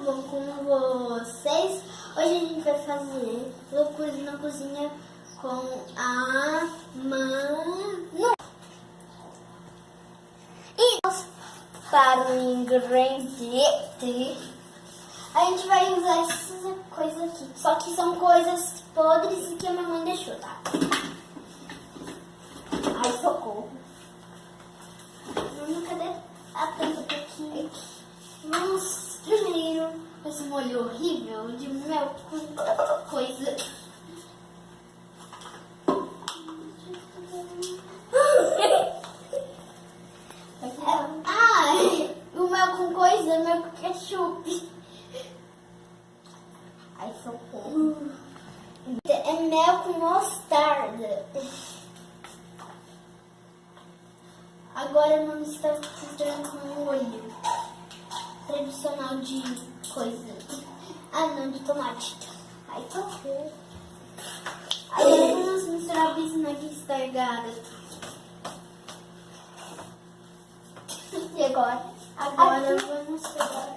tudo bom com vocês? Hoje a gente vai fazer loucuras na cozinha com a Manu. E para o ingrediente, a gente vai usar essas coisas aqui. Só que são coisas podres e que a mamãe deixou, tá? Ai, socorro. Cadê a tampa aqui? Vamos primeiro esse molho horrível de mel com coisa. O mel com coisa, mel com ketchup. Ai, socorro. É mel com mostarda. Agora não está misturando com molho tradicional de coisa. Não, de tomate. Ai, socorro. Agora vamos misturar o bisnague estragado. E agora? Agora vamos pegar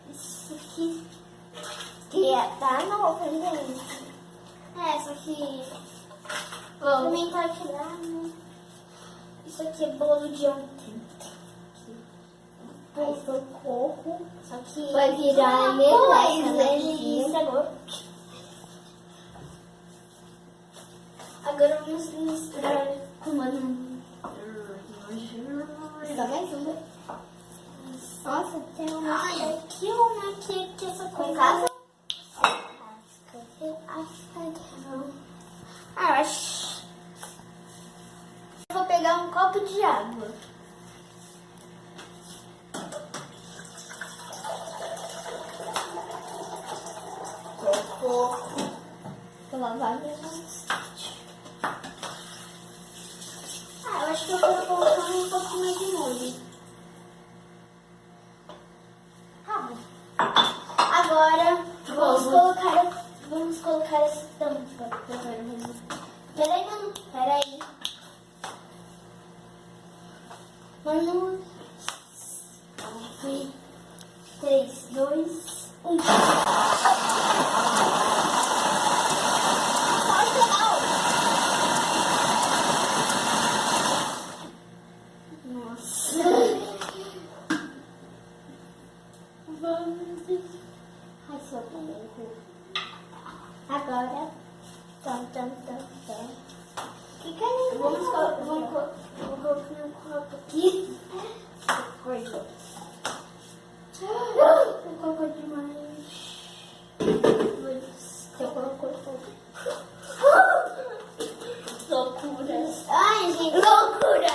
isso aqui. Que tá novo, gente. Isso aqui. Também tá tirando. Isso aqui é bolo de ontem. Ai, socorro. Só que vai virar coisa. Isso agora. Agora vamos misturar com uma. Só mais uma. Nossa, tem uma aqui, que essa coisa. Casa? Eu acho. Eu vou pegar um copo de água. Vou lavar minhas mãos. Eu acho que eu vou colocar um pouquinho mais de molho. Agora vamos colocar essa tampa. Peraí, Manu. Peraí. Manu. 3, 2, 1. Nossa. Vamos. Ai, socorro. Agora. Fica ali. Vamos colocar um copo aqui. Coisa. Eu coloquei demais. Eu coloquei tudo. Loucuras. Ai, gente, loucura.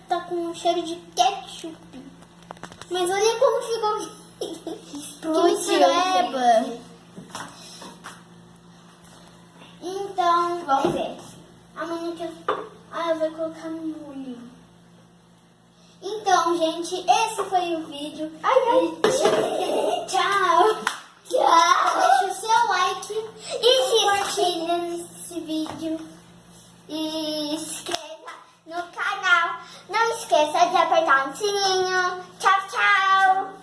Tá com um cheiro de ketchup. Mas olha como ficou. Explosiva. Então, vamos ver. Amanhã que eu vou colocar molho. Então, gente, esse foi o vídeo. Tchau. Deixa o seu like e compartilha nesse vídeo. E se inscreva no canal. Não esqueça de apertar o sininho. Tchau, tchau.